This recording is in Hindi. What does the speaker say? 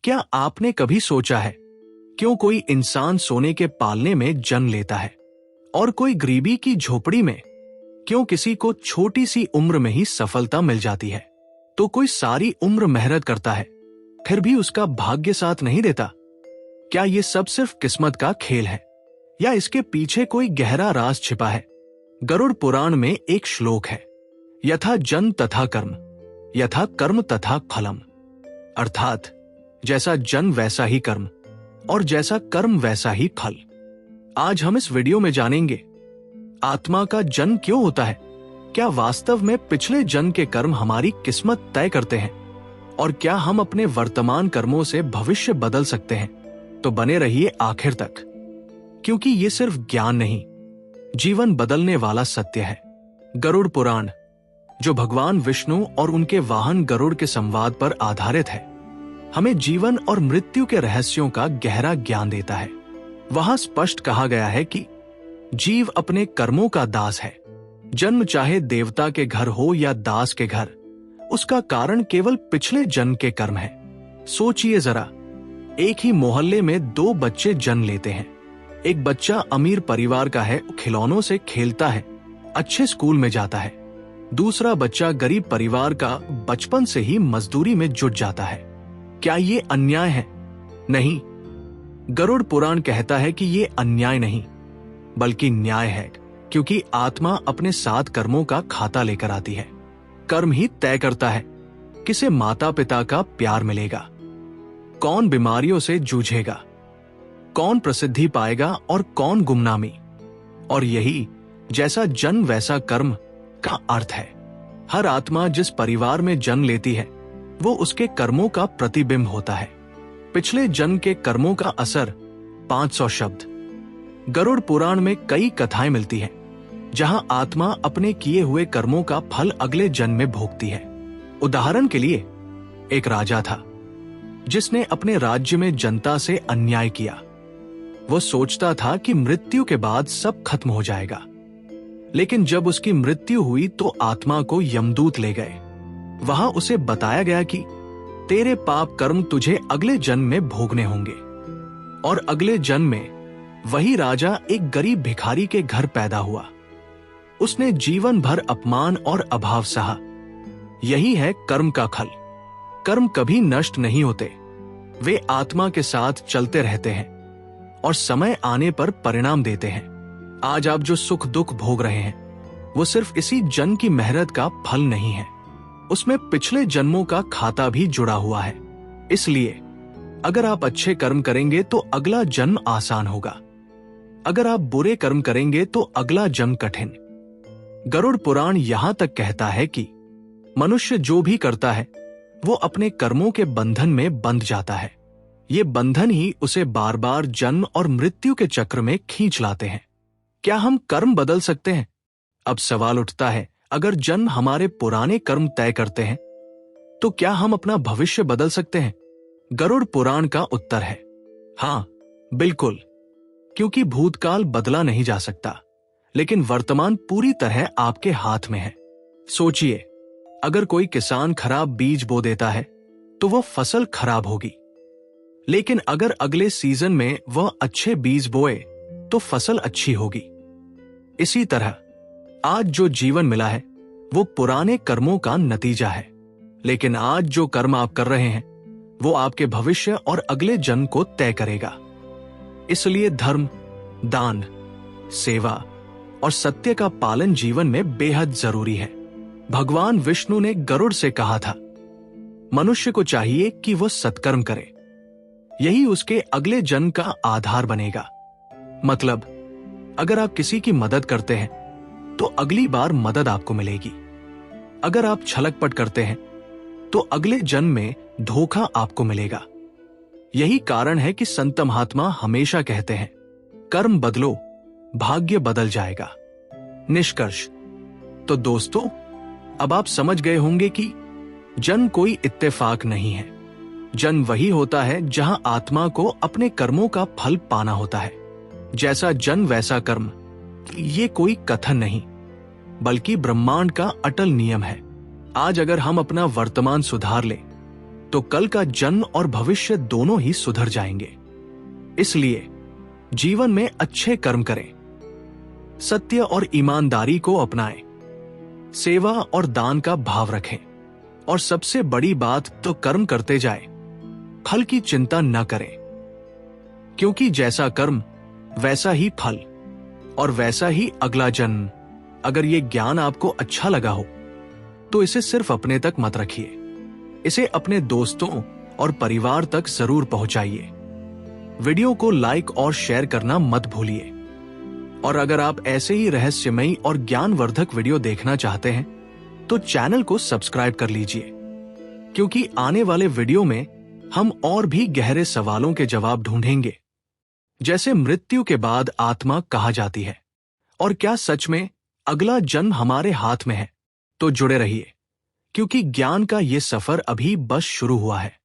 क्या आपने कभी सोचा है क्यों कोई इंसान सोने के पालने में जन्म लेता है और कोई गरीबी की झोपड़ी में? क्यों किसी को छोटी सी उम्र में ही सफलता मिल जाती है तो कोई सारी उम्र मेहनत करता है फिर भी उसका भाग्य साथ नहीं देता? क्या ये सब सिर्फ किस्मत का खेल है या इसके पीछे कोई गहरा राज छिपा है? गरुड़ पुराण में एक श्लोक है, यथा जन्म तथा कर्म, यथा कर्म तथा फलम। अर्थात जैसा जन्म वैसा ही कर्म और जैसा कर्म वैसा ही फल। आज हम इस वीडियो में जानेंगे आत्मा का जन्म क्यों होता है, क्या वास्तव में पिछले जन्म के कर्म हमारी किस्मत तय करते हैं और क्या हम अपने वर्तमान कर्मों से भविष्य बदल सकते हैं? तो बने रहिए आखिर तक, क्योंकि ये सिर्फ ज्ञान नहीं, जीवन बदलने वाला सत्य है। गरुड़ पुराण, जो भगवान विष्णु और उनके वाहन गरुड़ के संवाद पर आधारित है, हमें जीवन और मृत्यु के रहस्यों का गहरा ज्ञान देता है। वहां स्पष्ट कहा गया है कि जीव अपने कर्मों का दास है। जन्म चाहे देवता के घर हो या दास के घर, उसका कारण केवल पिछले जन्म के कर्म है। सोचिए जरा, एक ही मोहल्ले में दो बच्चे जन्म लेते हैं। एक बच्चा अमीर परिवार का है, खिलौनों से खेलता है, अच्छे स्कूल में जाता है। दूसरा बच्चा गरीब परिवार का, बचपन से ही मजदूरी में जुट जाता है। क्या ये अन्याय है? नहीं। गरुड़ पुराण कहता है कि ये अन्याय नहीं बल्कि न्याय है, क्योंकि आत्मा अपने 7 कर्मों का खाता लेकर आती है। कर्म ही तय करता है किसे माता पिता का प्यार मिलेगा, कौन बीमारियों से जूझेगा, कौन प्रसिद्धि पाएगा और कौन गुमनामी। और यही जैसा जन्म वैसा कर्म का अर्थ है। हर आत्मा जिस परिवार में जन्म लेती है वो उसके कर्मों का प्रतिबिंब होता है। पिछले जन्म के कर्मों का असर 500 शब्द। गरुड़ पुराण में कई कथाएं मिलती हैं जहां आत्मा अपने किए हुए कर्मों का फल अगले जन्म में भोगती है। उदाहरण के लिए, एक राजा था जिसने अपने राज्य में जनता से अन्याय किया। वो सोचता था कि मृत्यु के बाद सब खत्म हो जाएगा, लेकिन जब उसकी मृत्यु हुई तो आत्मा को यमदूत ले गए। वहां उसे बताया गया कि तेरे पाप कर्म तुझे अगले जन्म में भोगने होंगे। और अगले जन्म में वही राजा एक गरीब भिखारी के घर पैदा हुआ। उसने जीवन भर अपमान और अभाव सहा। यही है कर्म का फल। कर्म कभी नष्ट नहीं होते, वे आत्मा के साथ चलते रहते हैं और समय आने पर परिणाम देते हैं। आज आप जो सुख दुख भोग रहे हैं वो सिर्फ इसी जन्म की मेहनत का फल नहीं है, उसमें पिछले जन्मों का खाता भी जुड़ा हुआ है। इसलिए अगर आप अच्छे कर्म करेंगे तो अगला जन्म आसान होगा, अगर आप बुरे कर्म करेंगे तो अगला जन्म कठिन। गरुड़ पुराण यहां तक कहता है कि मनुष्य जो भी करता है वो अपने कर्मों के बंधन में बंध जाता है। ये बंधन ही उसे बार बार जन्म और मृत्यु के चक्र में खींच लाते हैं। क्या हम कर्म बदल सकते हैं? अब सवाल उठता है, अगर जन्म हमारे पुराने कर्म तय करते हैं तो क्या हम अपना भविष्य बदल सकते हैं? गरुड़ पुराण का उत्तर है हाँ, बिल्कुल, क्योंकि भूतकाल बदला नहीं जा सकता, लेकिन वर्तमान पूरी तरह आपके हाथ में है। सोचिए, अगर कोई किसान खराब बीज बो देता है तो वह फसल खराब होगी, लेकिन अगर अगले सीजन में वह अच्छे बीज बोए तो फसल अच्छी होगी। इसी तरह आज जो जीवन मिला है वो पुराने कर्मों का नतीजा है, लेकिन आज जो कर्म आप कर रहे हैं वो आपके भविष्य और अगले जन्म को तय करेगा। इसलिए धर्म, दान, सेवा और सत्य का पालन जीवन में बेहद जरूरी है। भगवान विष्णु ने गरुड़ से कहा था, मनुष्य को चाहिए कि वह सत्कर्म करे, यही उसके अगले जन्म का आधार बनेगा। मतलब, अगर आप किसी की मदद करते हैं तो अगली बार मदद आपको मिलेगी। अगर आप छलकपट करते हैं तो अगले जन्म में धोखा आपको मिलेगा। यही कारण है कि संत महात्मा हमेशा कहते हैं, कर्म बदलो, भाग्य बदल जाएगा। निष्कर्ष, तो दोस्तों, अब आप समझ गए होंगे कि जन्म कोई इत्तेफाक नहीं है। जन्म वही होता है जहां आत्मा को अपने कर्मों का फल पाना होता है। जैसा जन्म वैसा कर्म, ये कोई कथन नहीं बल्कि ब्रह्मांड का अटल नियम है। आज अगर हम अपना वर्तमान सुधार लें तो कल का जन्म और भविष्य दोनों ही सुधर जाएंगे। इसलिए जीवन में अच्छे कर्म करें, सत्य और ईमानदारी को अपनाएं, सेवा और दान का भाव रखें, और सबसे बड़ी बात तो कर्म करते जाएं, फल की चिंता न करें, क्योंकि जैसा कर्म वैसा ही फल और वैसा ही अगला जन्म। अगर ये ज्ञान आपको अच्छा लगा हो तो इसे सिर्फ अपने तक मत रखिए, इसे अपने दोस्तों और परिवार तक जरूर पहुंचाइए। वीडियो को लाइक और शेयर करना मत भूलिए। और अगर आप ऐसे ही रहस्यमयी और ज्ञानवर्धक वीडियो देखना चाहते हैं तो चैनल को सब्सक्राइब कर लीजिए, क्योंकि आने वाले वीडियो में हम और भी गहरे सवालों के जवाब ढूंढेंगे, जैसे मृत्यु के बाद आत्मा कहाँ जाती है और क्या सच में अगला जन्म हमारे हाथ में है। तो जुड़े रहिए, क्योंकि ज्ञान का ये सफर अभी बस शुरू हुआ है।